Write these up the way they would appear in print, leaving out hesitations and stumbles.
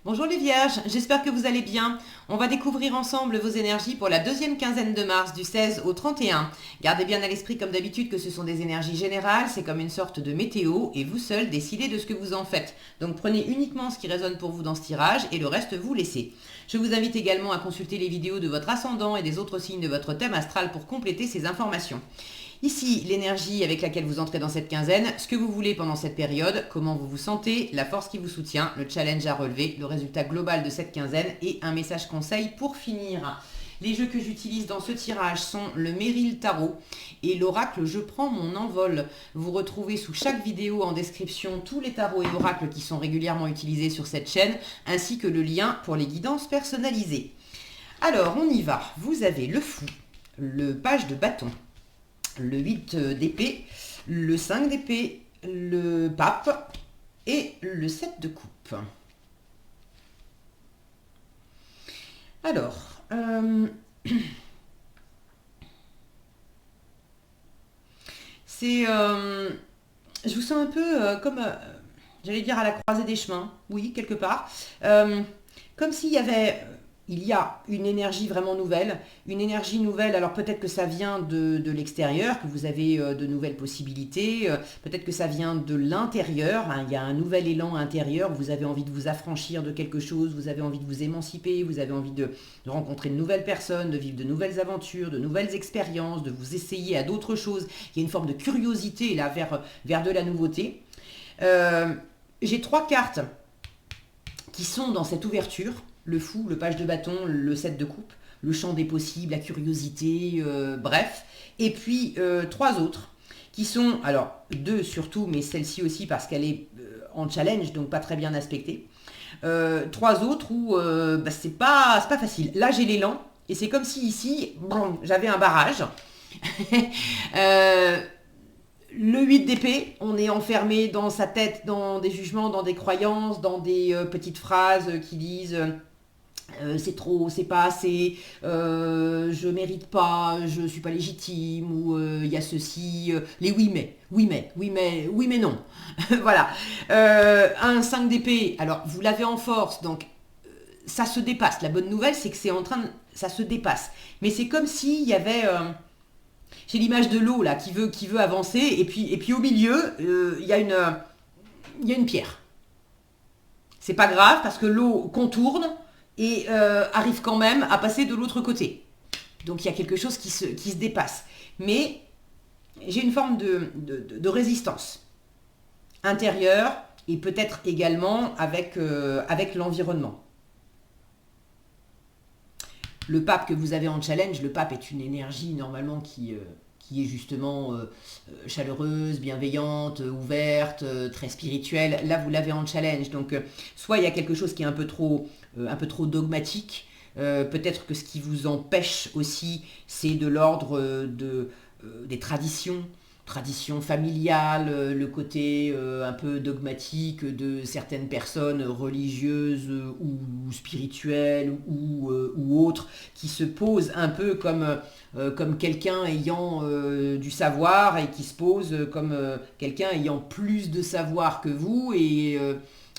Bonjour les vierges, j'espère que vous allez bien. On va découvrir ensemble vos énergies pour la deuxième quinzaine de mars du 16 au 31. Gardez bien à l'esprit comme d'habitude que ce sont des énergies générales, c'est comme une sorte de météo et vous seul décidez de ce que vous en faites. Donc prenez uniquement ce qui résonne pour vous dans ce tirage et le reste vous laissez. Je vous invite également à consulter les vidéos de votre ascendant et des autres signes de votre thème astral pour compléter ces informations. Ici, l'énergie avec laquelle vous entrez dans cette quinzaine, ce que vous voulez pendant cette période, comment vous vous sentez, la force qui vous soutient, le challenge à relever, le résultat global de cette quinzaine et un message conseil pour finir. Les jeux que j'utilise dans ce tirage sont le Merrill Tarot et l'oracle Je prends mon envol. Vous retrouvez sous chaque vidéo en description tous les tarots et oracles qui sont régulièrement utilisés sur cette chaîne, ainsi que le lien pour les guidances personnalisées. Alors, on y va. Vous avez le fou, le page de bâton, le 8 d'épée, le 5 d'épée, le pape et le 7 de coupe. Alors, c'est... je vous sens un peu comme, j'allais dire à la croisée des chemins, oui, quelque part. Comme s'il y avait... Il y a une énergie vraiment nouvelle, alors peut-être que ça vient de l'extérieur, que vous avez de nouvelles possibilités, peut-être que ça vient de l'intérieur, hein, il y a un nouvel élan intérieur, vous avez envie de vous affranchir de quelque chose, vous avez envie de vous émanciper, vous avez envie de rencontrer de nouvelles personnes, de vivre de nouvelles aventures, de nouvelles expériences, de vous essayer à d'autres choses, il y a une forme de curiosité là vers de la nouveauté. J'ai 3 cartes qui sont dans cette ouverture. Le fou, le page de bâton, le 7 de coupe, le champ des possibles, la curiosité, bref. Et puis 3 autres qui sont, alors 2 surtout, mais celle-ci aussi parce qu'elle est en challenge, donc pas très bien aspectée. 3 autres où c'est pas facile. Là j'ai l'élan et c'est comme si ici, bon, j'avais un barrage. Le 8 d'épée, on est enfermé dans sa tête, dans des jugements, dans des croyances, dans des petites phrases qui disent... c'est trop, c'est pas assez, je mérite pas, je suis pas légitime, ou il y a ceci, les oui mais non. Voilà. Un 5 d'épée, alors vous l'avez en force, donc ça se dépasse. La bonne nouvelle, c'est que ça se dépasse. Mais c'est comme s'il y avait... j'ai l'image de l'eau là qui veut avancer, et puis au milieu, il y a une pierre. C'est pas grave parce que l'eau contourne, et arrive quand même à passer de l'autre côté. Donc il y a quelque chose qui se dépasse. Mais j'ai une forme de résistance intérieure et peut-être également avec l'environnement. Le pape que vous avez en challenge, le pape est une énergie normalement qui est justement chaleureuse, bienveillante, ouverte, très spirituelle. Là, vous l'avez en challenge. Donc, soit il y a quelque chose qui est un peu trop dogmatique. Peut-être que ce qui vous empêche aussi, c'est de l'ordre des traditions familiales, le côté un peu dogmatique de certaines personnes religieuses ou spirituelles ou autres, qui se posent un peu comme quelqu'un ayant du savoir et qui se pose comme quelqu'un ayant plus de savoir que vous et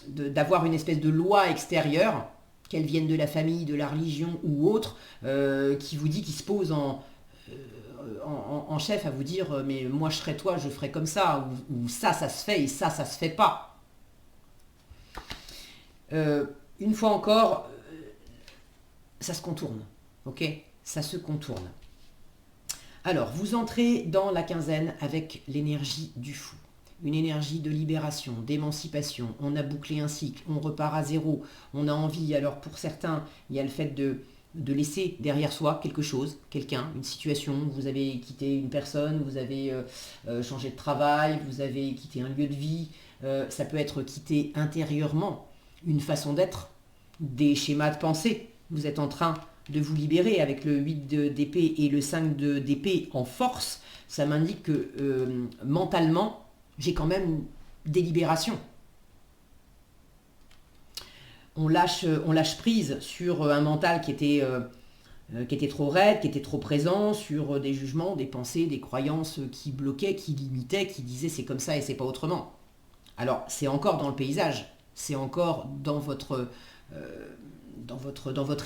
d'avoir une espèce de loi extérieure, qu'elle vienne de la famille, de la religion ou autre, qui vous dit, qui se pose en chef à vous dire mais moi je serais toi, je ferais comme ça, ou ça se fait et ça se fait pas. Une fois encore, ça se contourne, ok? Ça se contourne. Alors, vous entrez dans la quinzaine avec l'énergie du fou. Une énergie de libération, d'émancipation. On a bouclé un cycle, on repart à zéro. On a envie, alors pour certains, il y a le fait de laisser derrière soi quelque chose, quelqu'un, une situation. Vous avez quitté une personne, vous avez changé de travail, vous avez quitté un lieu de vie. Ça peut être quitté intérieurement, une façon d'être, des schémas de pensée. Vous êtes en train de vous libérer avec le 8 d'épée et le 5 d'épée en force. Ça m'indique que mentalement, j'ai quand même des libérations. On lâche prise sur un mental qui était trop raide, qui était trop présent, sur des jugements, des pensées, des croyances qui bloquaient, qui limitaient, qui disaient c'est comme ça et c'est pas autrement. Alors c'est encore dans le paysage, c'est encore dans votre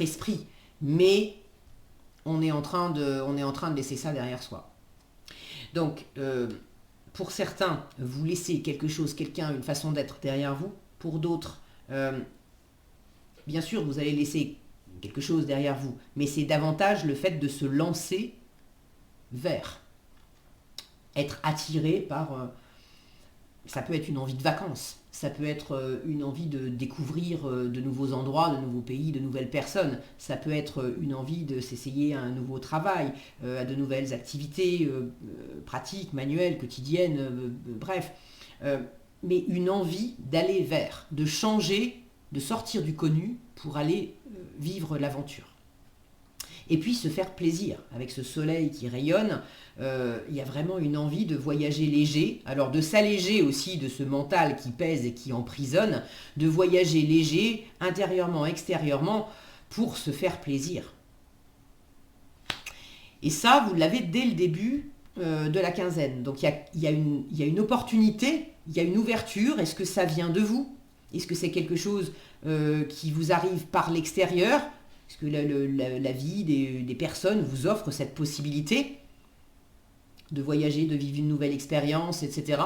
esprit. Mais on est en train de laisser ça derrière soi. Donc, pour certains, vous laissez quelque chose, quelqu'un, une façon d'être derrière vous. Pour d'autres, bien sûr, vous allez laisser quelque chose derrière vous. Mais c'est davantage le fait de se lancer vers, être attiré par... ça peut être une envie de vacances, ça peut être une envie de découvrir de nouveaux endroits, de nouveaux pays, de nouvelles personnes, ça peut être une envie de s'essayer à un nouveau travail, à de nouvelles activités pratiques, manuelles, quotidiennes, bref. Mais une envie d'aller vers, de changer, de sortir du connu pour aller vivre l'aventure. Et puis se faire plaisir avec ce soleil qui rayonne. Il y a vraiment une envie de voyager léger, alors de s'alléger aussi de ce mental qui pèse et qui emprisonne, de voyager léger, intérieurement, extérieurement, pour se faire plaisir. Et ça, vous l'avez dès le début de la quinzaine. Donc il y a une opportunité, il y a une ouverture. Est-ce que ça vient de vous? Est-ce que c'est quelque chose qui vous arrive par l'extérieur? Est-ce que la vie des personnes vous offre cette possibilité de voyager, de vivre une nouvelle expérience, etc.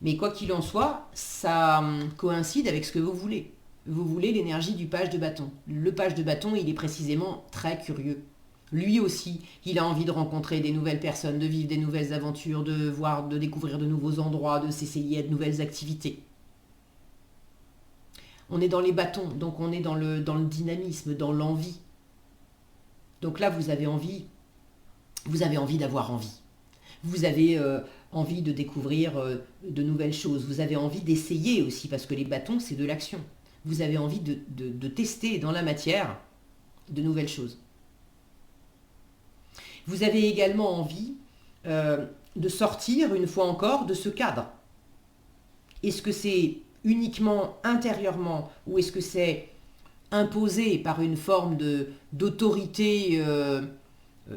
Mais quoi qu'il en soit, ça coïncide avec ce que vous voulez. Vous voulez l'énergie du page de bâton. Le page de bâton, il est précisément très curieux. Lui aussi, il a envie de rencontrer des nouvelles personnes, de vivre des nouvelles aventures, de découvrir de nouveaux endroits, de s'essayer à de nouvelles activités. On est dans les bâtons, donc on est dans le dynamisme, dans l'envie. Donc là, vous avez envie d'avoir envie. Vous avez envie de découvrir de nouvelles choses. Vous avez envie d'essayer aussi, parce que les bâtons, c'est de l'action. Vous avez envie de tester dans la matière de nouvelles choses. Vous avez également envie de sortir, une fois encore, de ce cadre. Est-ce que c'est uniquement intérieurement ou est-ce que c'est imposé par une forme d'autorité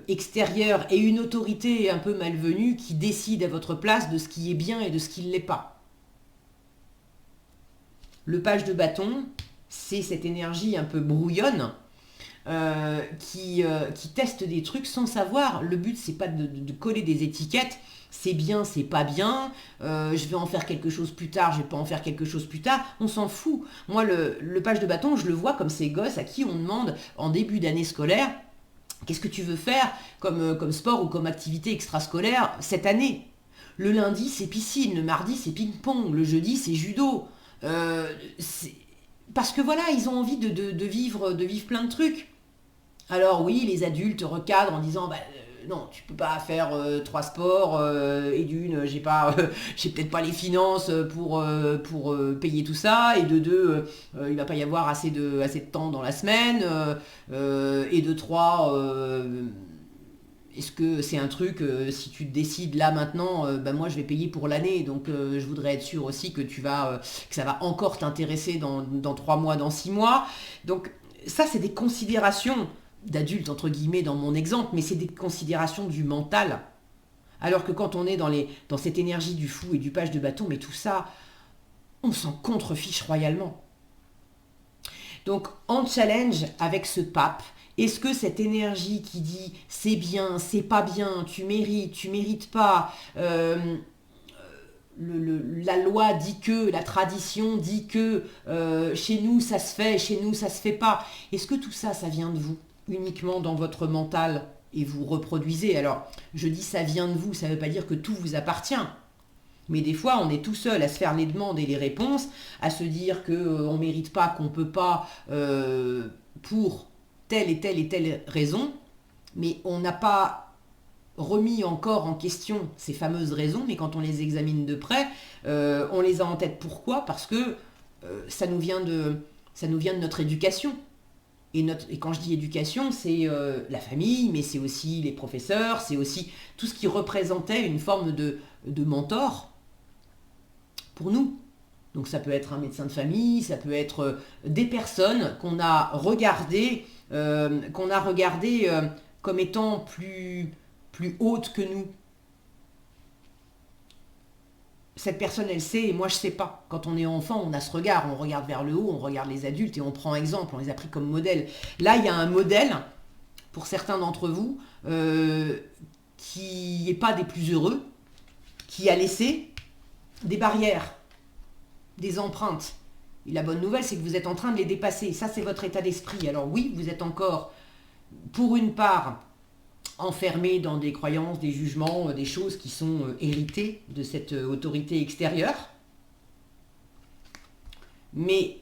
extérieure et une autorité un peu malvenue qui décide à votre place de ce qui est bien et de ce qui ne l'est pas? Le page de bâton, c'est cette énergie un peu brouillonne qui teste des trucs sans savoir. Le but, c'est pas de coller des étiquettes. C'est bien, c'est pas bien, je vais en faire quelque chose plus tard, je vais pas en faire quelque chose plus tard, on s'en fout. Moi, le page de bâton, je le vois comme ces gosses à qui on demande en début d'année scolaire, qu'est-ce que tu veux faire comme sport ou comme activité extrascolaire cette année? Le lundi, c'est piscine, le mardi, c'est ping-pong, le jeudi, c'est judo. Parce que voilà, ils ont envie de vivre plein de trucs. Alors oui, les adultes recadrent en disant non, tu peux pas faire 3 sports et d'une, j'ai peut-être pas les finances pour payer tout ça, et de deux, il va pas y avoir assez de temps dans la semaine, et de trois, est-ce que c'est un truc, si tu te décides là maintenant, moi je vais payer pour l'année, donc je voudrais être sûr aussi que que ça va encore t'intéresser dans 3 mois, dans 6 mois. Donc ça, c'est des considérations d'adultes, entre guillemets, dans mon exemple, mais c'est des considérations du mental. Alors que quand on est dans cette énergie du fou et du page de bâton, mais tout ça, on s'en contrefiche royalement. Donc, en challenge avec ce pape, est-ce que cette énergie qui dit c'est bien, c'est pas bien, tu mérites pas, la loi dit que, la tradition dit que, chez nous ça se fait, chez nous ça se fait pas, est-ce que tout ça, ça vient de vous, uniquement dans votre mental, et vous reproduisez? Alors, je dis ça vient de vous, ça ne veut pas dire que tout vous appartient. Mais des fois, on est tout seul à se faire les demandes et les réponses, à se dire qu'on ne mérite pas, qu'on ne peut pas, pour telle et telle raison, mais on n'a pas remis encore en question ces fameuses raisons, mais quand on les examine de près, on les a en tête. Pourquoi? Parce que ça nous vient de notre éducation. Et quand je dis éducation, c'est la famille, mais c'est aussi les professeurs, c'est aussi tout ce qui représentait une forme de mentor pour nous. Donc ça peut être un médecin de famille, ça peut être des personnes qu'on a regardées comme étant plus hautes que nous. cette personne, elle sait et moi, je sais pas. Quand on est enfant, on a ce regard, on regarde vers le haut, on regarde les adultes et on prend exemple, on les a pris comme modèle. Là, il y a un modèle, pour certains d'entre vous, qui n'est pas des plus heureux, qui a laissé des barrières, des empreintes. Et la bonne nouvelle, c'est que vous êtes en train de les dépasser. Ça, c'est votre état d'esprit. Alors oui, vous êtes encore, pour une part, enfermé dans des croyances, des jugements, des choses qui sont héritées de cette autorité extérieure. Mais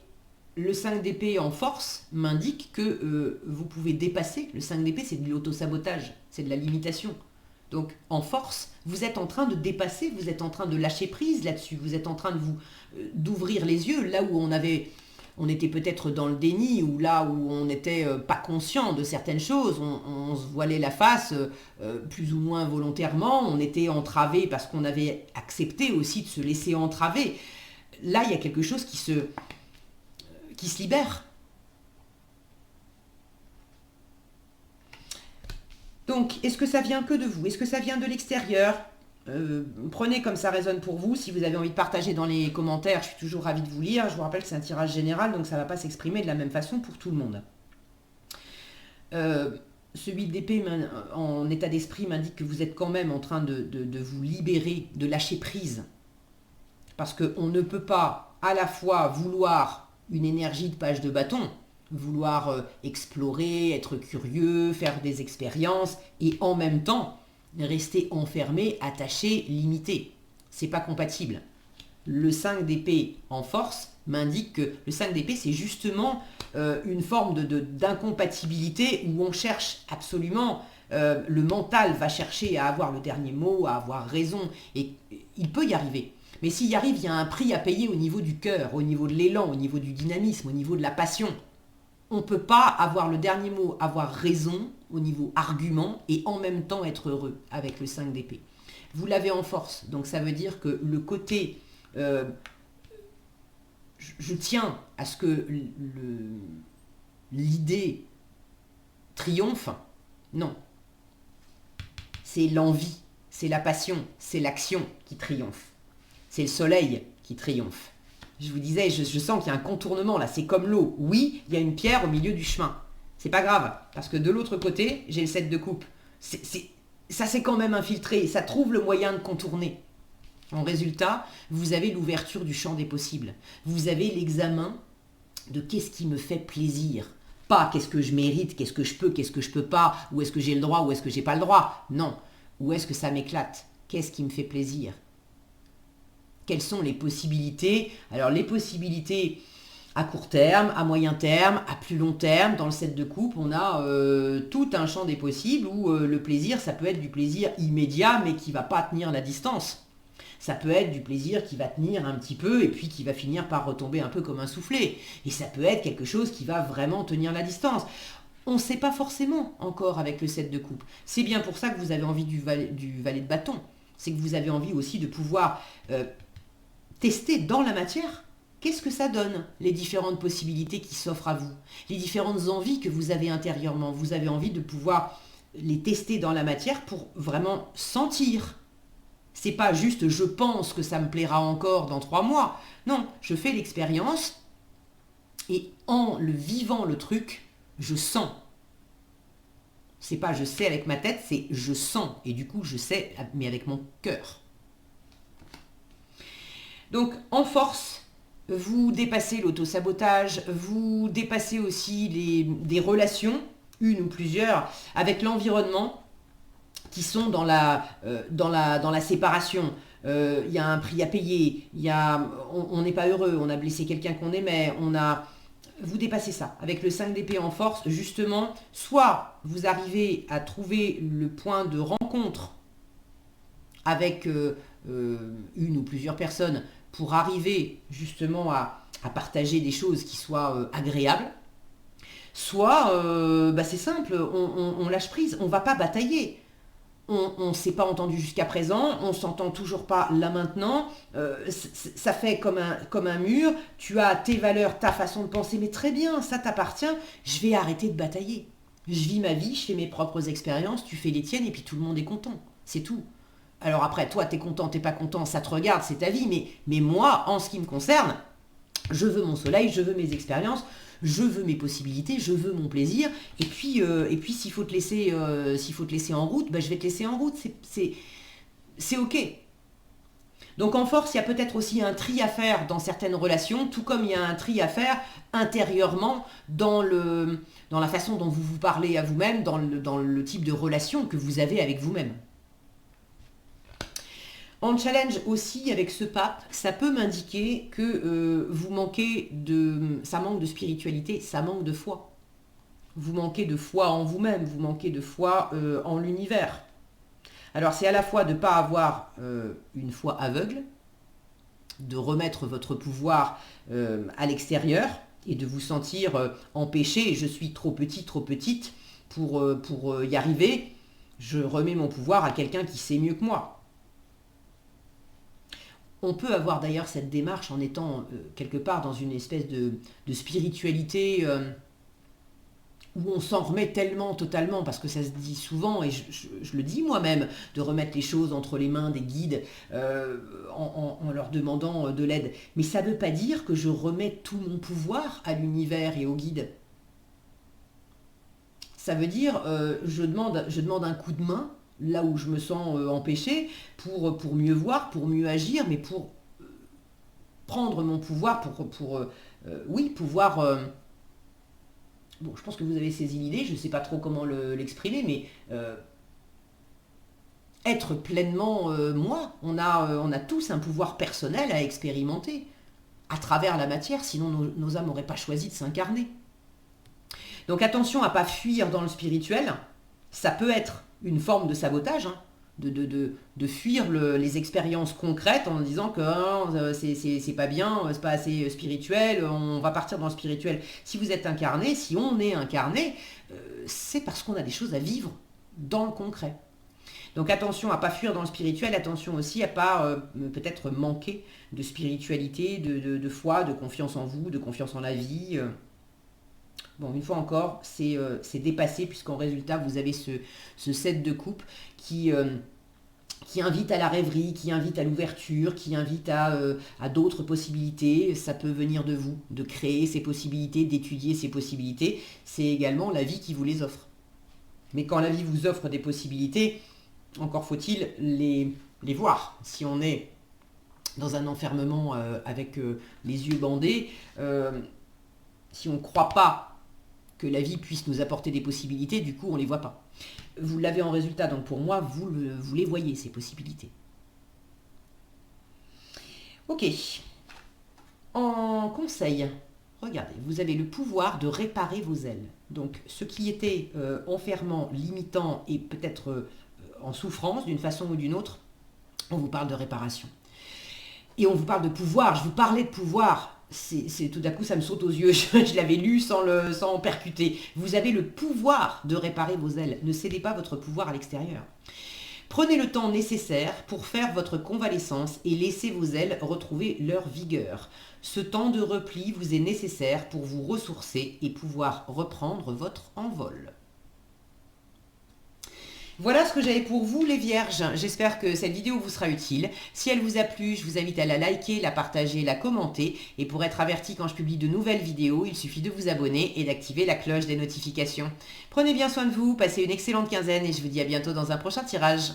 le 5 d'épée en force m'indique que vous pouvez dépasser. Le 5 d'épée, c'est de l'auto-sabotage, c'est de la limitation. Donc en force, vous êtes en train de dépasser, vous êtes en train de lâcher prise là-dessus, vous êtes en train de d'ouvrir les yeux là où on était peut-être dans le déni, ou là où on n'était pas conscient de certaines choses, on se voilait la face plus ou moins volontairement, on était entravé parce qu'on avait accepté aussi de se laisser entraver. Là, il y a quelque chose qui se libère. Donc, est-ce que ça vient que de vous? Est-ce que ça vient de l'extérieur? Prenez comme ça résonne pour vous. Si vous avez envie de partager dans les commentaires, je suis toujours ravie de vous lire. Je vous rappelle que c'est un tirage général, donc ça ne va pas s'exprimer de la même façon pour tout le monde. Ce 8 d'épée en état d'esprit m'indique que vous êtes quand même en train de vous libérer, de lâcher prise. Parce qu'on ne peut pas à la fois vouloir une énergie de page de bâton, vouloir explorer, être curieux, faire des expériences, et en même temps rester enfermé, attaché, limité. C'est pas compatible. Le 5 d'épée en force m'indique que le 5 d'épée, c'est justement une forme d'incompatibilité où on cherche absolument, le mental va chercher à avoir le dernier mot, à avoir raison, et il peut y arriver. Mais s'il y arrive, il y a un prix à payer au niveau du cœur, au niveau de l'élan, au niveau du dynamisme, au niveau de la passion. On ne peut pas avoir le dernier mot, avoir raison au niveau argument et en même temps être heureux avec le 5 d'épée. Vous l'avez en force, donc ça veut dire que le côté je tiens à ce que l'idée triomphe, non. C'est l'envie, c'est la passion, c'est l'action qui triomphe. C'est le soleil qui triomphe. Je vous disais, je sens qu'il y a un contournement là, c'est comme l'eau. Oui, il y a une pierre au milieu du chemin. C'est pas grave, parce que de l'autre côté, j'ai le 7 de coupe. Ça s'est quand même infiltré, ça trouve le moyen de contourner. En résultat, vous avez l'ouverture du champ des possibles. Vous avez l'examen de qu'est-ce qui me fait plaisir. Pas qu'est-ce que je mérite, qu'est-ce que je peux pas, où est-ce que j'ai le droit, où est-ce que j'ai pas le droit. Non, où est-ce que ça m'éclate? Qu'est-ce qui me fait plaisir? Quelles sont les possibilités? Alors les possibilités à court terme, à moyen terme, à plus long terme, dans le 7 de coupe, on a tout un champ des possibles où le plaisir, ça peut être du plaisir immédiat mais qui ne va pas tenir la distance. Ça peut être du plaisir qui va tenir un petit peu et puis qui va finir par retomber un peu comme un soufflet. Et ça peut être quelque chose qui va vraiment tenir la distance. On ne sait pas forcément encore avec le 7 de coupe. C'est bien pour ça que vous avez envie du valet de bâton. C'est que vous avez envie aussi de pouvoir tester dans la matière. Qu'est-ce que ça donne, les différentes possibilités qui s'offrent à vous, les différentes envies que vous avez intérieurement. Vous avez envie de pouvoir les tester dans la matière pour vraiment sentir. C'est pas juste je pense que ça me plaira encore dans 3 mois. Non, je fais l'expérience et en le vivant le truc, je sens. C'est pas je sais avec ma tête, c'est je sens. Et du coup, je sais, mais avec mon cœur. Donc, en force, vous dépassez l'auto-sabotage, vous dépassez aussi des relations, une ou plusieurs, avec l'environnement qui sont dans la séparation. Il y a un prix à payer, on n'est pas heureux, on a blessé quelqu'un qu'on aimait, vous dépassez ça. Avec le 5 d'épée en force, justement, soit vous arrivez à trouver le point de rencontre avec une ou plusieurs personnes pour arriver justement à partager des choses qui soient agréables, soit c'est simple, on lâche prise, on ne va pas batailler. On ne s'est pas entendu jusqu'à présent, on ne s'entend toujours pas là maintenant, ça fait comme un mur, tu as tes valeurs, ta façon de penser, mais très bien, ça t'appartient, je vais arrêter de batailler. Je vis ma vie, je fais mes propres expériences, tu fais les tiennes et puis tout le monde est content, c'est tout. Alors après, toi, t'es content, t'es pas content, ça te regarde, c'est ta vie, mais moi, en ce qui me concerne, je veux mon soleil, je veux mes expériences, je veux mes possibilités, je veux mon plaisir, et puis s'il faut te laisser en route, bah, je vais te laisser en route, c'est ok. Donc en force, il y a peut-être aussi un tri à faire dans certaines relations, tout comme il y a un tri à faire intérieurement dans la façon dont vous vous parlez à vous-même, dans le type de relation que vous avez avec vous-même. En challenge aussi avec ce pape, ça peut m'indiquer que ça manque de spiritualité, ça manque de foi. Vous manquez de foi en vous-même, vous manquez de foi en l'univers. Alors c'est à la fois de ne pas avoir une foi aveugle, de remettre votre pouvoir à l'extérieur et de vous sentir empêché, je suis trop petit, trop petite pour y arriver, je remets mon pouvoir à quelqu'un qui sait mieux que moi. On peut avoir d'ailleurs cette démarche en étant quelque part dans une espèce de spiritualité où on s'en remet tellement totalement, parce que ça se dit souvent, et je le dis moi-même, de remettre les choses entre les mains des guides en leur demandant de l'aide. Mais ça ne veut pas dire que je remets tout mon pouvoir à l'univers et aux guides. Ça veut dire je demande un coup de main là où je me sens empêché pour mieux voir, pour mieux agir, mais pour prendre mon pouvoir, pouvoir... bon, je pense que vous avez saisi l'idée, je ne sais pas trop comment l'exprimer, mais être pleinement moi. On a tous un pouvoir personnel à expérimenter à travers la matière, sinon nos âmes n'auraient pas choisi de s'incarner. Donc attention à ne pas fuir dans le spirituel, ça peut être une forme de sabotage, hein, de fuir les expériences concrètes en disant que c'est pas bien, c'est pas assez spirituel, on va partir dans le spirituel. Si vous êtes incarné, si on est incarné, c'est parce qu'on a des choses à vivre dans le concret. Donc attention à ne pas fuir dans le spirituel, attention aussi à ne pas peut-être manquer de spiritualité, de foi, de confiance en vous, de confiance en la vie. Bon, une fois encore, c'est dépassé puisqu'en résultat, vous avez ce 7 de coupe qui invite à la rêverie, qui invite à l'ouverture, qui invite à d'autres possibilités. Ça peut venir de vous, de créer ces possibilités, d'étudier ces possibilités. C'est également la vie qui vous les offre. Mais quand la vie vous offre des possibilités, encore faut-il les voir. Si on est dans un enfermement avec les yeux bandés, si on ne croit pas que la vie puisse nous apporter des possibilités, du coup on ne les voit pas. Vous l'avez en résultat, donc pour moi, vous les voyez, ces possibilités. Ok. En conseil, regardez, vous avez le pouvoir de réparer vos ailes. Donc ce qui était enfermant, limitant et peut-être en souffrance d'une façon ou d'une autre, on vous parle de réparation. Et on vous parle de pouvoir, je vous parlais de pouvoir. C'est tout d'un coup ça me saute aux yeux, je l'avais lu sans percuter. Vous avez le pouvoir de réparer vos ailes, ne cédez pas votre pouvoir à l'extérieur. Prenez le temps nécessaire pour faire votre convalescence et laissez vos ailes retrouver leur vigueur. Ce temps de repli vous est nécessaire pour vous ressourcer et pouvoir reprendre votre envol. Voilà ce que j'avais pour vous les vierges, j'espère que cette vidéo vous sera utile. Si elle vous a plu, je vous invite à la liker, la partager, la commenter. Et pour être averti quand je publie de nouvelles vidéos, il suffit de vous abonner et d'activer la cloche des notifications. Prenez bien soin de vous, passez une excellente quinzaine et je vous dis à bientôt dans un prochain tirage.